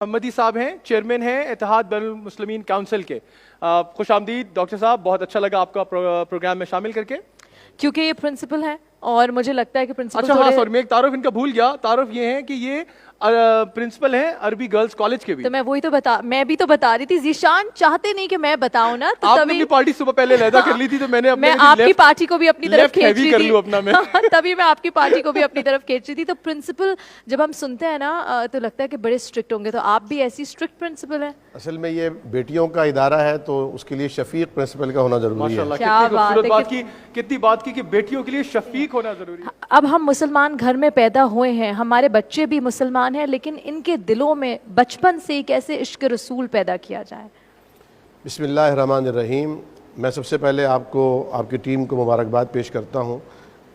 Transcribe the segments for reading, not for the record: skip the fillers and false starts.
मोहम्मदी साहब हैं, चेयरमैन हैं इत्तेहाद बैनुल मुस्लिमीन काउंसिल के। खुश आमदीद डॉक्टर साहब, बहुत अच्छा लगा आपका प्रोग्राम में शामिल करके। क्योंकि ये प्रिंसिपल है और मुझे लगता है कि प्रिंसिपल अच्छा हाँ सॉरी, मैं एक तारुफ इनका भूल गया। तारुफ ये है कि ये प्रिंसिपल हैं अरबी गर्ल्स कॉलेज के भी। तो मैं भी तो बता रही थी। जीशान चाहते नहीं कि मैं बताऊं ना, तो आपने तभी अपनी पार्टी सुबह पहले लहदा कर ली थी, तो मैंने मैं आपकी पार्टी को भी अपनी तरफ खींच रही कर थी। लूं अपना मैं। तभी मैं आपकी पार्टी को भी अपनी तरफ खींच रही थी। तो प्रिंसिपल जब हम सुनते हैं ना तो लगता है कि बड़े स्ट्रिक्ट होंगे, तो आप भी ऐसी स्ट्रिक्ट प्रिंसिपल है? असल में ये बेटियों का इदारा है तो उसके लिए शफीक प्रिंसिपल का होना जरूरी है। माशाल्लाह, क्या कितनी बात की कि बेटियों के लिए शफीक होना जरूरी है। अब हम मुसलमान घर में पैदा हुए हैं, हमारे बच्चे भी मुसलमान हैं, लेकिन इनके दिलों में बचपन से ही कैसे इश्क रसूल पैदा किया जाए? बिस्मिल्लाहिर्रहमानिर्रहीम। मैं सबसे पहले आपको, आपकी टीम को मुबारकबाद पेश करता हूँ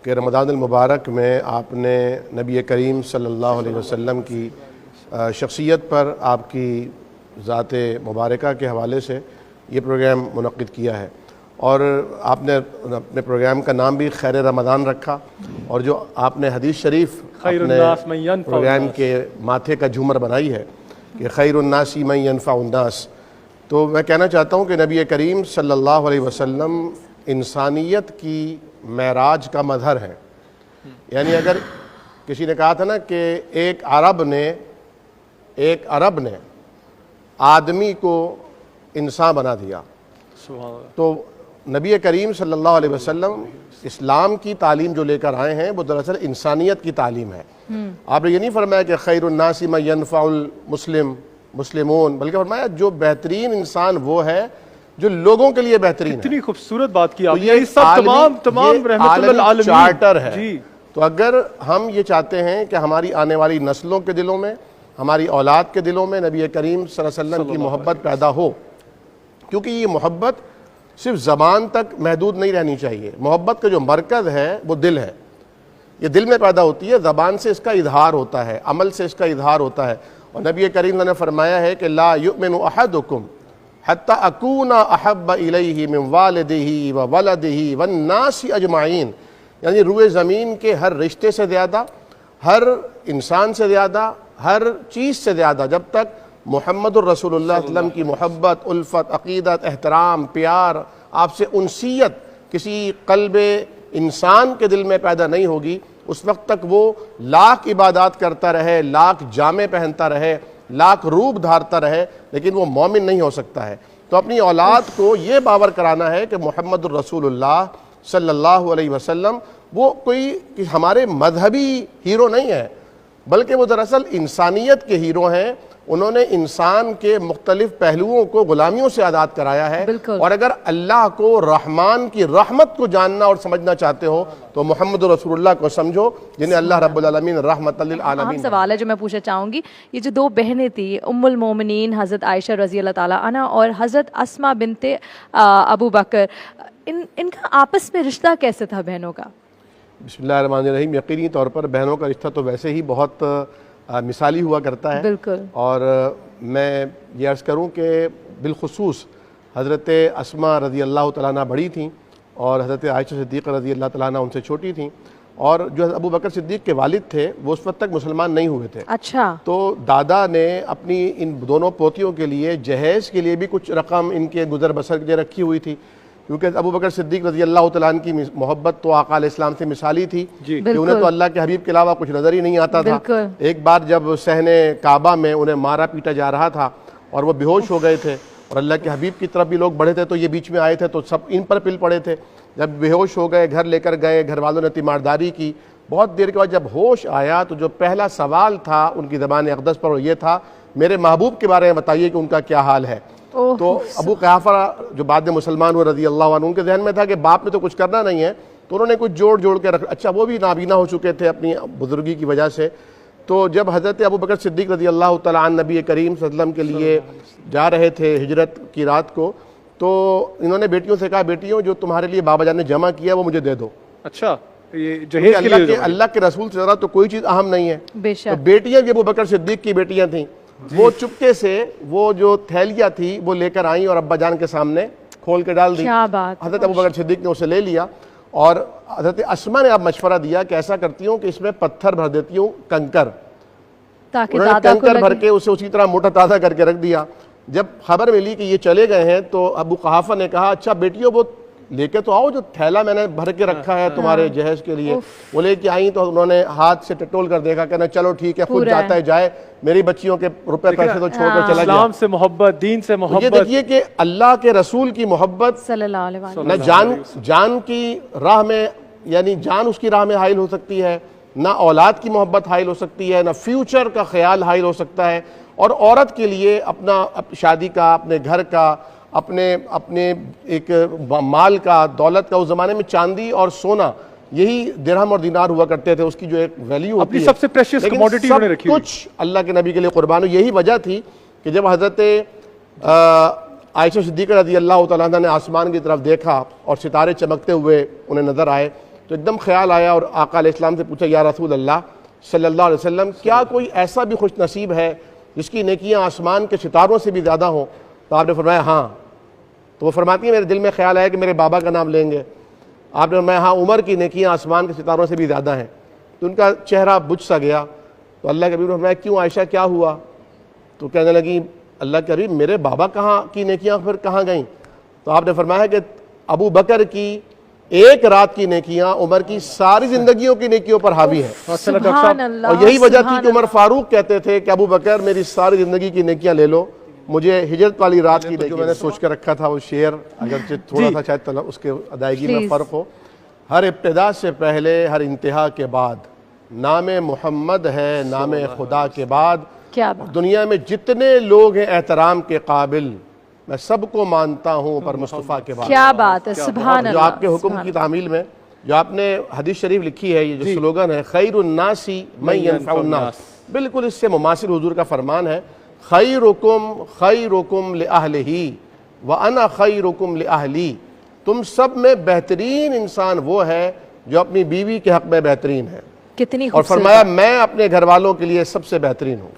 कि रमज़ान अल मुबारक में आपने नबी करीम सल्लल्लाहु अलैहि वसल्लम की शख्सियत पर आपकी ज़ात मुबारका के हवाले से ये प्रोग्राम मुनक़्क़िद किया है और आपने अपने प्रोग्राम का नाम भी खैर रमज़ान रखा और जो आपने हदीस शरीफ अपने प्रोग्राम के माथे का झूमर बनाई है कि खैरुन्नासी मन यनफ़उन्नास, तो मैं कहना चाहता हूँ कि नबी करीम सल्लल्लाहु अलैहि वसल्लम इंसानियत की मेराज का मज़हर है। यानी अगर किसी ने कहा था ना कि एक अरब ने आदमी को इंसान बना दिया, तो नबी करीम सल्लल्लाहु अलैहि वसल्लम इस्लाम की तालीम जो लेकर आए हैं वो दरअसल इंसानियत की तालीम है। आपने ये नहीं फरमाया कि खैरुन्नासी मन यनफ़उल मुस्लिमून, बल्कि फरमाया जो बेहतरीन इंसान वो है जो लोगों के लिए बेहतरीन है। इतनी खूबसूरत बात की आपने। तो ये सब तमाम रहमतुल आलमीन चार्टर है जी। तो अगर हम ये चाहते हैं कि हमारी आने वाली नस्लों के दिलों में, हमारी औलाद के दिलों में नबी करीम सल्लल्लाहु अलैहि वसल्लम की मोहब्बत पैदा हो, क्योंकि ये मोहब्बत सिर्फ ज़बान तक महदूद नहीं रहनी चाहिए। मोहब्बत का जो मरकज़ है वो दिल है, ये दिल में पैदा होती है, ज़बान से इसका इजहार होता है, अमल से इसका इजहार होता है। और नबी करीम ने फरमाया है कि ला युमिनु अहदुकुम हत्ता अकूना अहब्ब इलैहि मिन वालिदिही व वलदिही वन्नासी अजमाइन, यानी रुए ज़मीन के हर रिश्ते से ज़्यादा, हर इंसान से ज़्यादा, हर चीज़ से ज़्यादा जब तक मुहम्मदुर रसूलुल्लाह सल्लल्लाहु अलैहि वसल्लम की मोहब्बत, उल्फत, अक़ीदत, एहतराम, प्यार, आपसे उनसियत किसी क़ल्बे इंसान के दिल में पैदा नहीं होगी, उस वक्त तक वो लाख इबादत करता रहे, लाख जामे पहनता रहे, लाख रूप धारता रहे, लेकिन वो मोमिन नहीं हो सकता है। तो अपनी औलाद को ये बावर कराना है कि मुहम्मदुर रसूलुल्लाह सल्लल्लाहु अलैहि वसल्लम वो कोई हमारे मजहबी हीरो नहीं है, बल्कि वो दरअसल इंसानियत के हीरो हैं। उन्होंने इंसान के मुख्तलिफ पहलुओं को गुलामियों से आज़ाद कराया है। और अगर अल्लाह को, रहमान की रहमत को जानना और समझना चाहते हो तो मोहम्मद रसूलुल्लाह को समझो, जिन्हें अल्लाह रब्बुल आलमीन रहमतल लिल आलमीन। सवाल है जो मैं पूछना चाहूँगी, ये जो दो बहनें थी उम्मुल मोमिनीन हज़रत आयशा रज़ी अल्लाह ताला अन्हा और हज़रत अस्मा बिनते अबू बकर, इनका आपस में रिश्ता कैसे था बहनों का? बिस्मिल्लाहिर्रहमानिर्रहीम। यकीनी तौर पर बहनों का रिश्ता तो वैसे ही बहुत मिसाली हुआ करता है। बिल्कुल। और मैं ये अर्ज़ करूँ कि बिलखुसूस हज़रत अस्मा रज़ी अल्लाह तआला अन्हा बड़ी थीं और हज़रत आयशा सिद्दीक़ रज़ी अल्लाह तआला अन्हा उनसे छोटी थीं, और जो अबू बकर सिद्दीक़ के वालिद थे वो उस वक्त तक मुसलमान नहीं हुए थे। अच्छा। तो दादा ने अपनी इन दोनों पोतियों के लिए जहेज़ के लिए भी कुछ रकम इनके गुज़र बसर के लिए रखी हुई थी, क्योंकि अबू बकर सिद्दीक़ रज़ी अल्लाह तआला अन्हु की मोहब्बत तो आका अलैहिस्सलाम से मिसाली थी कि उन्हें तो अल्लाह के हबीब के अलावा कुछ नज़र ही नहीं आता था। एक बार जब सहने काबा में उन्हें मारा पीटा जा रहा था और वो बेहोश हो गए थे और अल्लाह के हबीब की तरफ भी लोग बढ़े थे, तो ये बीच में आए थे तो सब इन पर पिल पड़े थे। जब बेहोश हो गए, घर लेकर गए, घर वालों ने तीमारदारी की। बहुत देर के बाद जब होश आया तो जो पहला सवाल था उनकी ज़बान अक़दस पर, ये था मेरे महबूब के बारे में बताइए कि उनका क्या हाल है। तो अबू क़हाफ़ा जो बाद में मुसलमान हुए रज़ी अल्लाह अन्हु, उनके जहन में था कि बाप ने तो कुछ करना नहीं है, तो उन्होंने कुछ जोड़ के रख। अच्छा, वो भी नाबीना हो चुके थे अपनी बुजुर्गी की वजह से। तो जब हज़रत अबू बकर सिद्दीक़ रज़ी अल्लाह तआला अन्हु नबी करीम सल्लल्लाहु अलैहि वसल्लम के लिए जा रहे थे हिजरत की रात को, तो इन्होंने बेटियों से कहा, बेटियों जो तुम्हारे लिए बाबा जान ने जमा किया वो मुझे दे दो। अच्छा, ये जहेज़ के लिए अल्लाह के रसूल से ज़रा तो कोई चीज़ अहम नहीं है। तो बेटियाँ भी अबू बकर सिद्दीक़ की बेटियाँ थीं, वो चुपके से वो जो थैलियाँ थी वो लेकर आई और अब्बा जान के सामने खोल के डाल दी। हज़रत अबू बकर सिद्दीक़ ने उसे ले लिया और हज़रत अस्मा ने अब मशवरा दिया कि ऐसा करती हूँ कि इसमें पत्थर भर देती हूँ, कंकर, ताकि उन्होंने दादा को टैंकर भर लगे। के उसे उसी तरह मोटा ताज़ा करके रख दिया। जब खबर मिली कि ये चले गए हैं तो अबू कहाफा ने कहा, अच्छा बेटियों वो लेके तो आओ जो थैला मैंने भर के रखा है तुम्हारे जहेज के लिए। वो लेके आई तो उन्होंने हाथ से टटोल कर देखा, कहना चलो ठीक है, खुद पूरा जाता है जाए, मेरी बच्चियों के रुपए पैसे तो छोड़कर चला गया। इस्लाम से मोहब्बत, दीन से ये मोहब्बत, देखिए कि अल्लाह के रसूल की मोहब्बत सल्लल्लाहु अलैहि वसल्लम। न जान की राह में, यानी जान उसकी राह में हाइल हो सकती है, ना औलाद की मोहब्बत हाइल हो सकती है, ना फ्यूचर का ख्याल हाइल हो सकता है। और औरत के लिए अपना शादी का, अपने घर का, अपने एक माल का, दौलत का, उस ज़माने में चांदी और सोना यही दिरहम और दिनार हुआ करते थे, उसकी जो एक वैल्यू होती अपनी है, सबसे प्रेशियस लेकिन कमोडिटी सब उन्होंने रखी हुई। कुछ अल्लाह के नबी के लिए कुर्बान हो। यही वजह थी कि जब हज़रत आयशा सिद्दीक़ा रज़ी अल्लाह तआला अन्हा ने आसमान की तरफ देखा और सितारे चमकते हुए उन्हें नज़र आए तो एकदम ख्याल आया और आका अलैहिस्सलाम से पूछा, या रसूल अल्लाह सल्लल्लाहु अलैहि वसल्लम, क्या कोई ऐसा भी खुश नसीब है जिसकी नेकियां आसमान के सितारों से भी ज़्यादा हों? तो आपने फरमाया हाँ। तो वो फरमाती है मेरे दिल में ख्याल आया कि मेरे बाबा का नाम लेंगे। आपने फरमाया हाँ, उमर की नेकियां आसमान के सितारों से भी ज़्यादा हैं। तो उनका चेहरा बुझ सा गया। तो अल्लाह के हबीब ने फरमाया, क्यों आयशा, क्या हुआ? तो कहने लगी, अल्लाह के हबीब मेरे बाबा कहाँ की नेकियां फिर कहाँ गईं? तो आपने फरमाया कि अबू बकर की एक रात की नेकियां उमर की सारी जिंदगियों की नेकियों पर हावी है। सुभान अल्लाह, और यही वजह थी सुभान कि उमर फारूक कहते थे कि अबू बकर मेरी सारी जिंदगी की नेकियां ले लो, मुझे हिजरत वाली रात की जो मैंने सोच कर रखा था वो शेर, अगर थोड़ा सा शायद उसके अदायगी में फ़र्क हो। हर इब्तिदा से पहले, हर इंतहा के बाद नाम मोहम्मद है, नाम खुदा के बाद। क्या बात। दुनिया में जितने लोग हैं एहतराम के काबिल, मैं सबको मानता हूँ पर मुस्तफ़ा के बाद। क्या बात है, सुभान जो अल्लाह। आपके हुक्म की तामील में जो आपने हदीस शरीफ लिखी है, ये जो स्लोगन है खैरुन्नासी मन यनफउन्नास, बिल्कुल इससे मुमासिल हुजूर का फरमान है, खैरुकुम लिअहलिही व अना खैरुकुम लिअहली। तुम सब में बेहतरीन इंसान वो है जो अपनी बीवी के हक में बेहतरीन है। कितनी और खूबसूरत फरमाया मैं अपने घर वालों के लिए सबसे बेहतरीन हूँ।